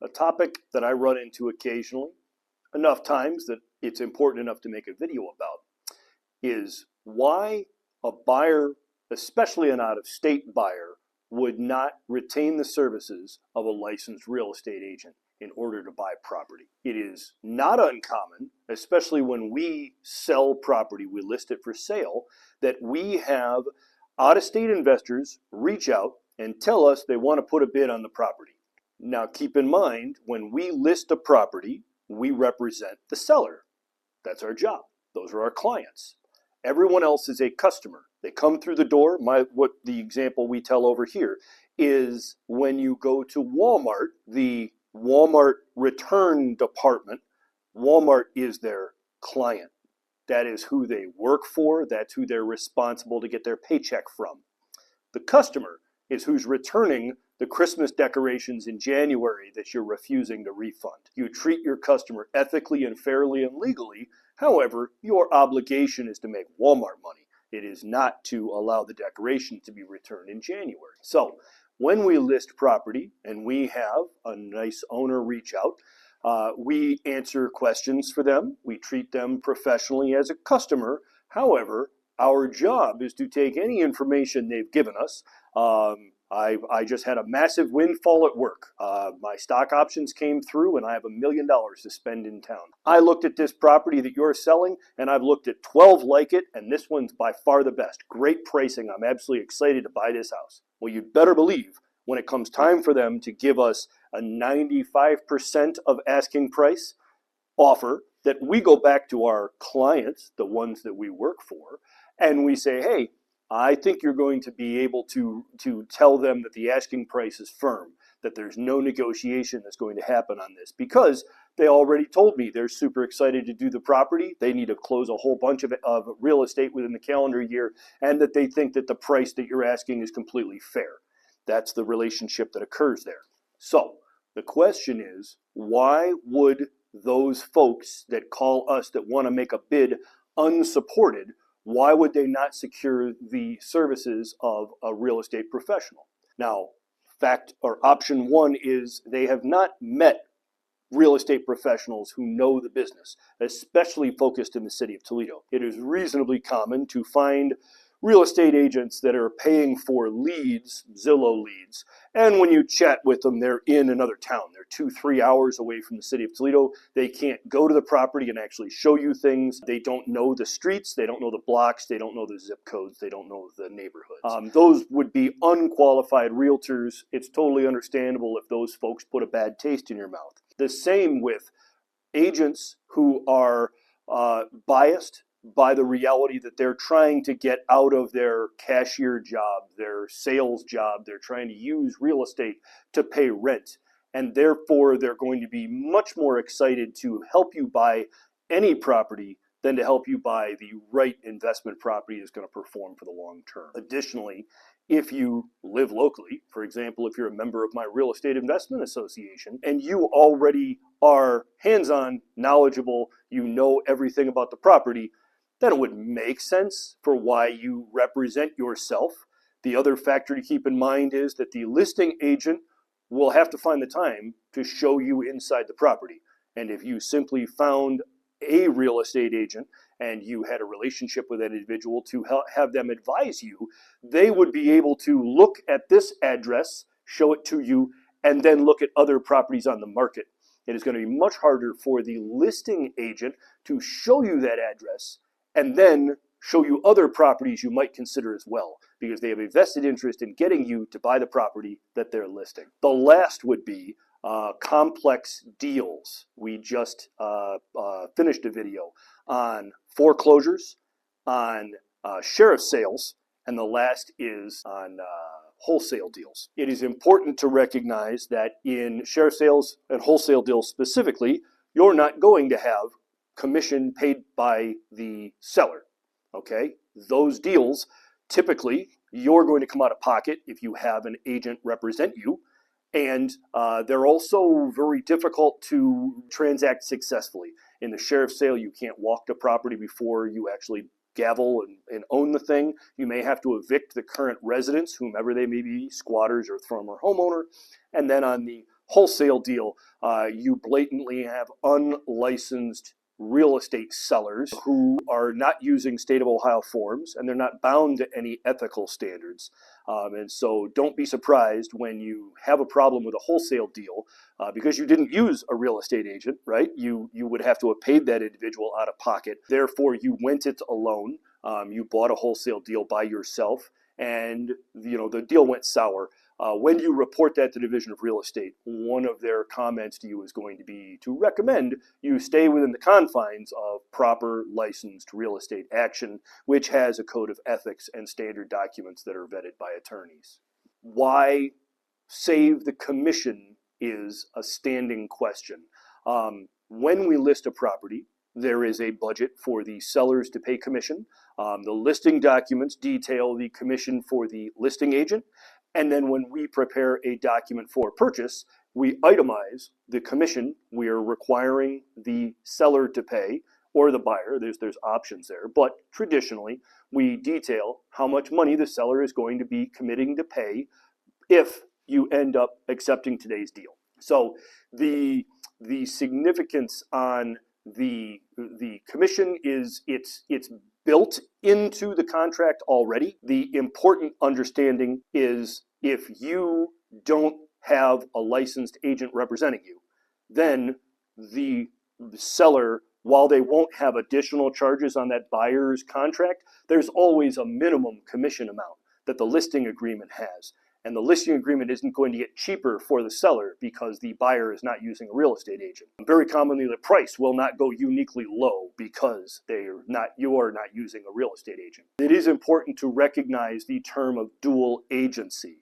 A topic that I run into occasionally, enough times that it's important enough to make a video about, is why a buyer, especially an out-of-state buyer, would not retain the services of a licensed real estate agent in order to buy property. It is not uncommon, especially when we sell property, we list it for sale, that we have out-of-state investors reach out and tell us they want to put a bid on the property. Now keep in mind, when we list a property, we represent the seller. That's our job. Those are our clients. Everyone else is a customer. They come through the door. What the example we tell over here is when you go to Walmart, the Walmart return department, Walmart is their client. That is who they work for. That's who they're responsible to get their paycheck from. The customer is who's returning the Christmas decorations in January that you're refusing to refund. You treat your customer ethically and fairly and legally. However, your obligation is to make Walmart money. It is not to allow the decoration to be returned in January. So when we list property and we have a nice owner reach out, we answer questions for them. We treat them professionally as a customer. However, our job is to take any information they've given us. I just had a massive windfall at work. My stock options came through and I have $1 million to spend in town. I looked at this property that you're selling and I've looked at 12 like it, and this one's by far the best. Great pricing. I'm absolutely excited to buy this house. Well, you'd better believe when it comes time for them to give us a 95% of asking price offer, that we go back to our clients, the ones that we work for, and we say, hey, I think you're going to be able to tell them that the asking price is firm, that there's no negotiation that's going to happen on this, because they already told me they're super excited to do the property. They need to close a whole bunch of real estate within the calendar year, and that they think that the price that you're asking is completely fair. That's the relationship that occurs there. So the question is, why would those folks that call us that want to make a bid unsupported, why would they not secure the services of a real estate professional? Now, option one is they have not met real estate professionals who know the business, especially focused in the city of Toledo. It is reasonably common to find real estate agents that are paying for leads, Zillow leads, and when you chat with them, they're in another town. They're 2-3 hours away from the city of Toledo. They can't go to the property and actually show you things. They don't know the streets. They don't know the blocks. They don't know the zip codes. They don't know the neighborhoods. Those would be unqualified realtors. It's totally understandable if those folks put a bad taste in your mouth. The same with agents who are biased by the reality that they're trying to get out of their cashier job, their sales job. They're trying to use real estate to pay rent. And therefore, they're going to be much more excited to help you buy any property than to help you buy the right investment property that's going to perform for the long term. Additionally, if you live locally, for example, if you're a member of my real estate investment association and you already are hands-on knowledgeable, you know everything about the property, then it would make sense for why you represent yourself. The other factor to keep in mind is that the listing agent will have to find the time to show you inside the property. And if you simply found a real estate agent and you had a relationship with that individual to have them advise you, they would be able to look at this address, show it to you, and then look at other properties on the market. It is going to be much harder for the listing agent to show you that address and then show you other properties you might consider as well, because they have a vested interest in getting you to buy the property that they're listing. The last would be complex deals. We just finished a video on foreclosures, on sheriff sales, and the last is on wholesale deals. It is important to recognize that in sheriff sales and wholesale deals specifically, you're not going to have commission paid by the seller, okay? Those deals, typically, you're going to come out of pocket if you have an agent represent you, and they're also very difficult to transact successfully. In the sheriff's sale, you can't walk the property before you actually gavel and own the thing. You may have to evict the current residents, whomever they may be, squatters or former homeowner, and then on the wholesale deal, you blatantly have unlicensed real estate sellers who are not using state of Ohio forms, and they're not bound to any ethical standards. And so don't be surprised when you have a problem with a wholesale deal because you didn't use a real estate agent, right? You would have to have paid that individual out of pocket. Therefore, you went it alone. You bought a wholesale deal by yourself, and the deal went sour. When you report that to the Division of Real Estate, one of their comments to you is going to be to recommend you stay within the confines of proper licensed real estate action, which has a code of ethics and standard documents that are vetted by attorneys. Why save the commission is a standing question. When we list a property, there is a budget for the sellers to pay commission. The listing documents detail the commission for the listing agent. And then when we prepare a document for purchase, we itemize the commission we are requiring the seller to pay, or the buyer. There's options there. But traditionally, we detail how much money the seller is going to be committing to pay if you end up accepting today's deal. So the significance on the commission is it's built into the contract already. The important understanding is if you don't have a licensed agent representing you, then the seller, while they won't have additional charges on that buyer's contract, there's always a minimum commission amount that the listing agreement has. And the listing agreement isn't going to get cheaper for the seller because the buyer is not using a real estate agent. Very commonly, the price will not go uniquely low because you are not using a real estate agent. It is important to recognize the term of dual agency.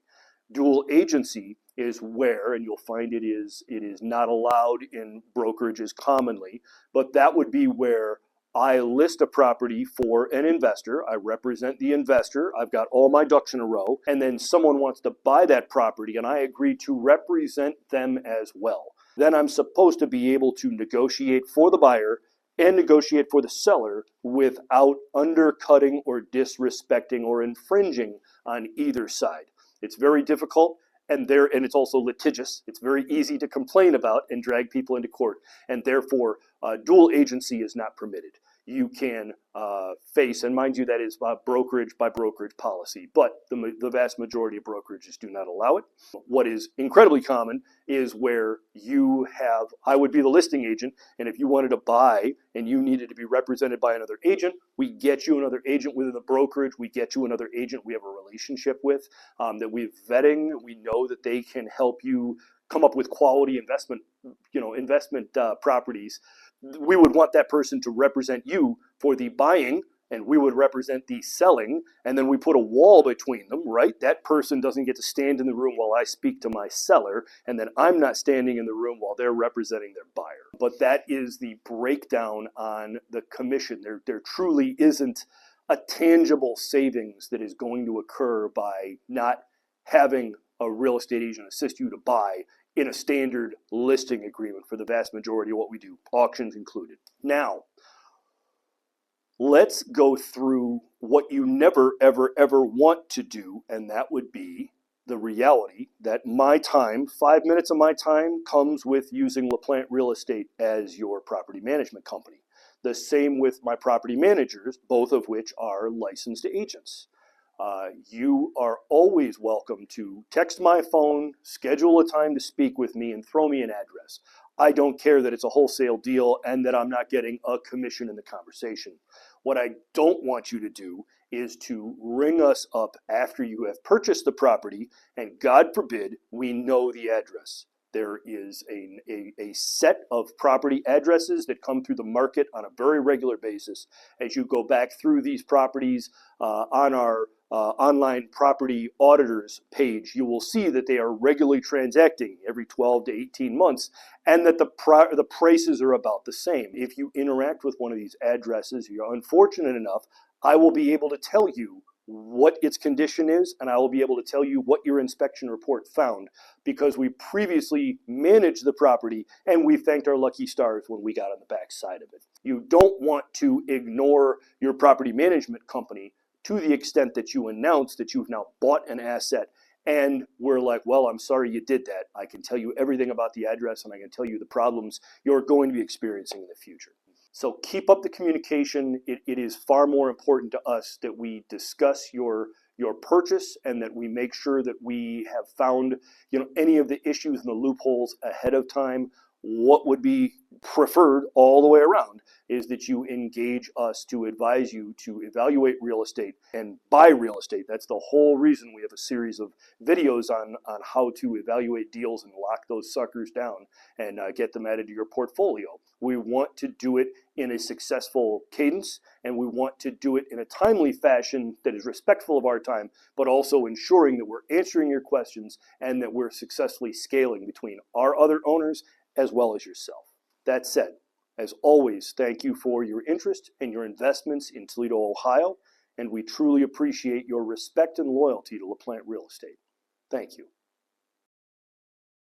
Dual agency is where, and you'll find it is not allowed in brokerages commonly, but that would be where I list a property for an investor. I represent the investor. I've got all my ducks in a row. And then someone wants to buy that property and I agree to represent them as well. Then I'm supposed to be able to negotiate for the buyer and negotiate for the seller without undercutting or disrespecting or infringing on either side. It's very difficult. And it's also litigious. It's very easy to complain about and drag people into court. And therefore, dual agency is not permitted. You can face, and mind you, that is brokerage by brokerage policy, but the vast majority of brokerages do not allow it. What is incredibly common is where I would be the listing agent, and if you wanted to buy and you needed to be represented by another agent, we get you another agent within the brokerage. We get you another agent we have a relationship with that we're vetting. We know that they can help you come up with quality investment properties. We would want that person to represent you for the buying, and we would represent the selling, and then we put a wall between them, right? That person doesn't get to stand in the room while I speak to my seller, and then I'm not standing in the room while they're representing their buyer. But that is the breakdown on the commission. There truly isn't a tangible savings that is going to occur by not having a real estate agent assist you to buy in a standard listing agreement for the vast majority of what we do, auctions included. Now, let's go through what you never, ever, ever want to do, and that would be the reality that my time, 5 minutes of my time, comes with using LaPlante Real Estate as your property management company. The same with my property managers, both of which are licensed agents. You are always welcome to text my phone, schedule a time to speak with me, and throw me an address. I don't care that it's a wholesale deal and that I'm not getting a commission in the conversation. What I don't want you to do is to ring us up after you have purchased the property, and God forbid we know the address. There is a set of property addresses that come through the market on a very regular basis. As you go back through these properties on our online property auditors page, you will see that they are regularly transacting every 12 to 18 months and that the prices are about the same. If you interact with one of these addresses, you're unfortunate enough, I will be able to tell you what its condition is, and I will be able to tell you what your inspection report found because we previously managed the property and we thanked our lucky stars when we got on the back side of it. You don't want to ignore your property management company to the extent that you announce that you've now bought an asset and we're like, well, I'm sorry you did that. I can tell you everything about the address, and I can tell you the problems you're going to be experiencing in the future. So keep up the communication. It is far more important to us that we discuss your purchase and that we make sure that we have found any of the issues and the loopholes ahead of time. What would be preferred all the way around is that you engage us to advise you to evaluate real estate and buy real estate. That's the whole reason we have a series of videos on how to evaluate deals and lock those suckers down and get them added to your portfolio. We want to do it in a successful cadence, and we want to do it in a timely fashion that is respectful of our time, but also ensuring that we're answering your questions and that we're successfully scaling between our other owners as well as yourself. That said, as always, thank you for your interest and your investments in Toledo, Ohio, and we truly appreciate your respect and loyalty to LaPlante Real Estate. Thank you.